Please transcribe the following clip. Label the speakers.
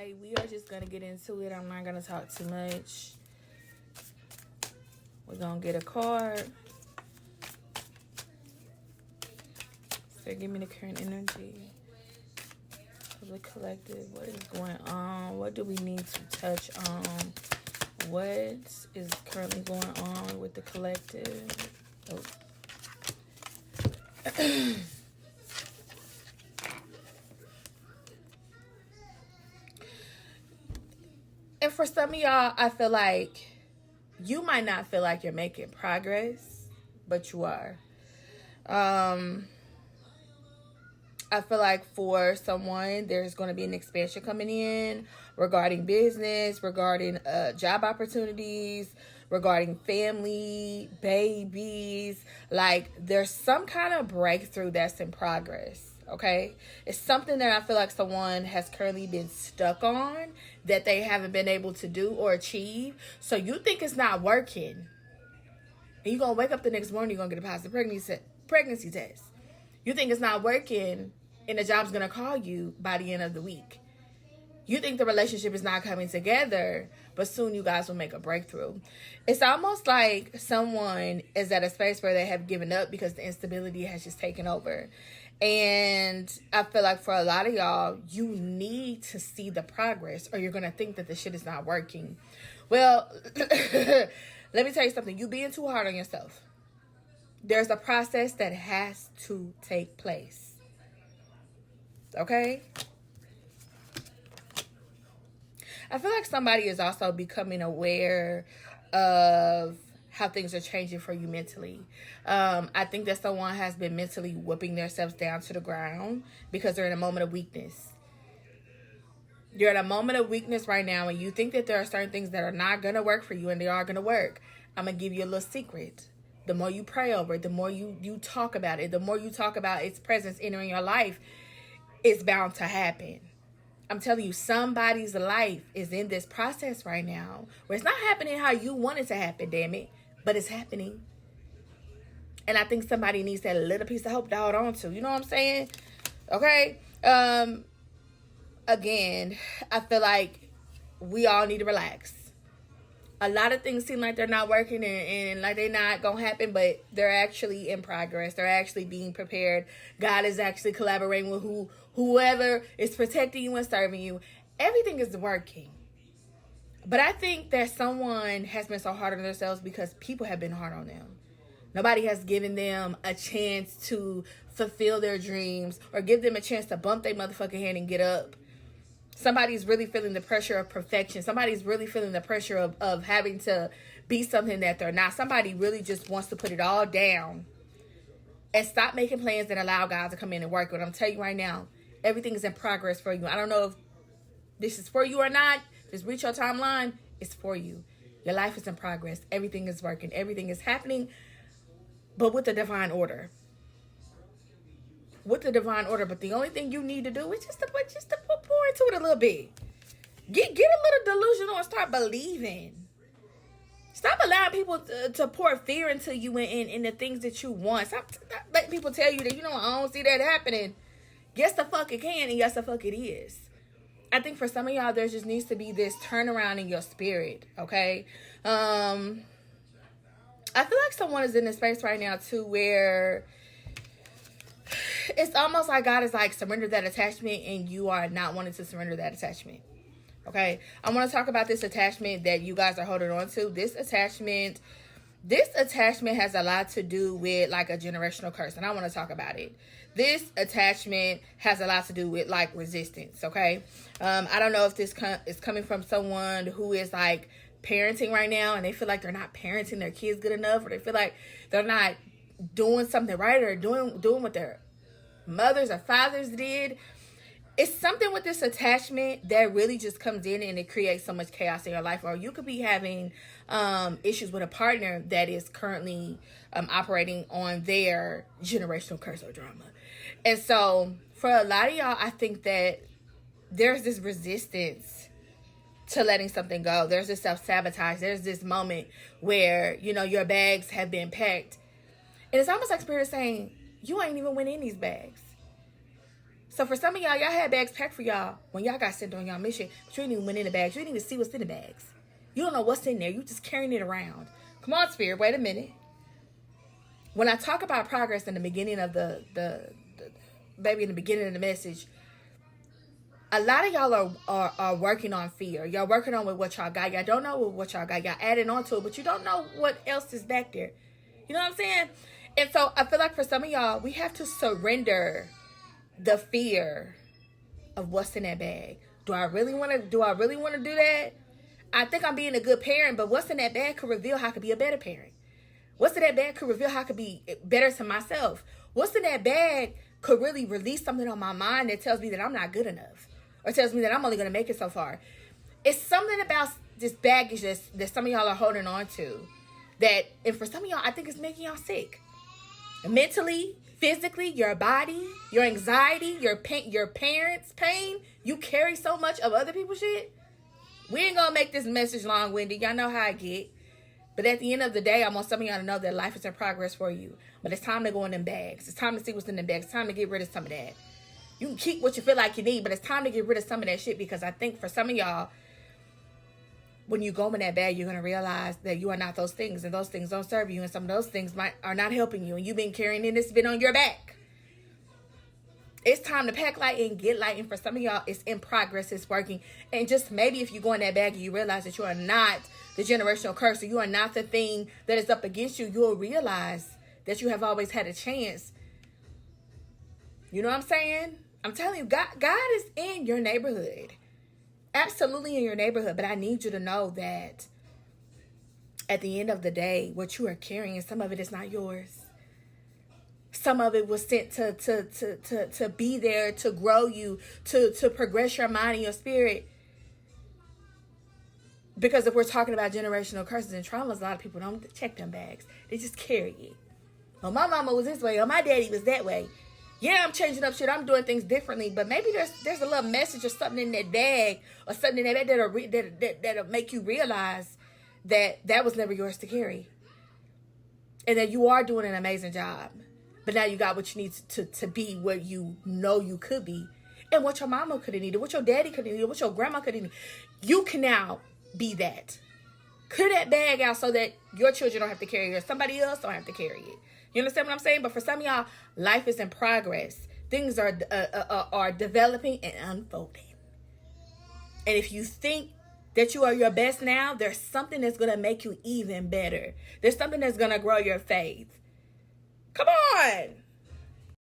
Speaker 1: Alright, we are just gonna get into it. I'm not gonna talk too much. We're gonna get a card. So give me the current energy of the collective. What is going on? What do we need to touch on? What is currently going on with the collective? Oh. And for some of y'all, I feel like you might not feel like you're making progress, but you are. I feel like for someone, there's going to be an expansion coming in regarding business, regarding job opportunities, regarding family, babies. Like, there's some kind of breakthrough that's in progress. Okay, it's something that I feel like someone has currently been stuck on that they haven't been able to do or achieve. So you think it's not working, and you're gonna wake up the next morning, you're gonna get a positive pregnancy test. You think it's not working, and the job's gonna call you by the end of the week. You think the relationship is not coming together, but soon you guys will make a breakthrough. It's almost like someone is at a space where they have given up because the instability has just taken over. And I feel like for a lot of y'all, you need to see the progress or you're going to think that the shit is not working. Well, let me tell you something. You being too hard on yourself. There's a process that has to take place. Okay? I feel like somebody is also becoming aware of how things are changing for you mentally. I think that someone has been mentally whipping themselves down to the ground because they're in a moment of weakness. You're in a moment of weakness right now and you think that there are certain things that are not going to work for you and they are going to work. I'm going to give you a little secret. The more you pray over it, the more you talk about it, the more you talk about its presence entering your life, it's bound to happen. I'm telling you, somebody's life is in this process right now where it's not happening how you want it to happen, damn it, but it's happening. And I think somebody needs that little piece of hope to hold on to. You know what I'm saying? Okay. Again, I feel like we all need to relax. A lot of things seem like they're not working and like they're not going to happen, but they're actually in progress. They're actually being prepared. God is actually collaborating with whoever is protecting you and serving you. Everything is working. But I think that someone has been so hard on themselves because people have been hard on them. Nobody has given them a chance to fulfill their dreams or give them a chance to bump their motherfucking head and get up. Somebody's really feeling the pressure of perfection. Somebody's really feeling the pressure of having to be something that they're not. Somebody really just wants to put it all down and stop making plans that allow God to come in and work. But I'm telling you right now, everything is in progress for you. I don't know if this is for you or not. Just reach your timeline. It's for you. Your life is in progress. Everything is working. Everything is happening, but with the divine order. With the divine order, but the only thing you need to do is just to pour into it a little bit. Get a little delusional and start believing. Stop allowing people to pour fear into you in the things that you want. Stop letting people tell you that, I don't see that happening. Yes, the fuck it can, and yes, the fuck it is. I think for some of y'all, there just needs to be this turnaround in your spirit, okay? I feel like someone is in this space right now, too, where it's almost like God is like, surrender that attachment, and you are not wanting to surrender that attachment. Okay? I want to talk about this attachment that you guys are holding on to. This attachment has a lot to do with like a generational curse, and I want to talk about it. This attachment has a lot to do with like resistance, okay? I don't know if this is coming from someone who is like parenting right now, and they feel like they're not parenting their kids good enough, or they feel like they're not doing something right, or doing what their mothers or fathers did. It's something with this attachment that really just comes in and it creates so much chaos in your life. Or you could be having issues with a partner that is currently operating on their generational curse or drama. And so for a lot of y'all, I think that there's this resistance to letting something go. There's this self-sabotage. There's this moment where, your bags have been packed. And it's almost like Spirit is saying, you ain't even went in these bags. So for some of y'all had bags packed for y'all when y'all got sent on y'all mission, but you didn't even went in the bags. You didn't even see what's in the bags. You don't know what's in there. You just carrying it around. Come on, Spirit. Wait a minute. When I talk about progress in the beginning of maybe in the beginning of the message, a lot of y'all are working on fear. Y'all working on with what y'all got. Y'all don't know what y'all got. Y'all adding on to it, but you don't know what else is back there. You know what I'm saying? And so I feel like for some of y'all, we have to surrender the fear of what's in that bag. Do I really want to do that? I think I'm being a good parent, but what's in that bag could reveal how I could be a better parent. What's in that bag could reveal how I could be better to myself. What's in that bag could really release something on my mind that tells me that I'm not good enough, or tells me that I'm only going to make it so far. It's something about this baggage that some of y'all are holding on to, and for some of y'all, I think it's making y'all sick. Mentally, physically, your body, your anxiety, your parents' pain. You carry so much of other people's shit. We ain't going to make this message long-winded. Y'all know how I get. But at the end of the day, I want some of y'all to know that life is in progress for you. But it's time to go in them bags. It's time to see what's in them bags. It's time to get rid of some of that. You can keep what you feel like you need, but it's time to get rid of some of that shit, because I think for some of y'all, when you go in that bag, you're going to realize that you are not those things, and those things don't serve you, and some of those things are not helping you, and you've been carrying it, it's been on your back. It's time to pack light and get light, and for some of y'all, it's in progress, it's working. And just maybe if you go in that bag and you realize that you are not the generational curse, or you are not the thing that is up against you, you'll realize that you have always had a chance. You know what I'm saying? I'm telling you, God is in your neighborhood. Absolutely in your neighborhood. But I need you to know that at the end of the day, what you are carrying, some of it is not yours. Some of it was sent to be there, to grow you, to progress your mind and your spirit. Because if we're talking about generational curses and traumas, a lot of people don't check them bags. They just carry it. Oh, my mama was this way. Oh, my daddy was that way. Yeah, I'm changing up shit. I'm doing things differently. But maybe there's a little message or something in that bag, or something in that bag that'll make you realize that was never yours to carry. And that you are doing an amazing job. But now you got what you need to be where you know you could be. And what your mama could have needed, what your daddy could have needed, what your grandma could have needed. You can now be that. Clear that bag out so that your children don't have to carry it, or somebody else don't have to carry it. You understand what I'm saying? But for some of y'all, life is in progress. Things are developing and unfolding. And if you think that you are your best now, there's something that's going to make you even better. There's something that's going to grow your faith. Come on.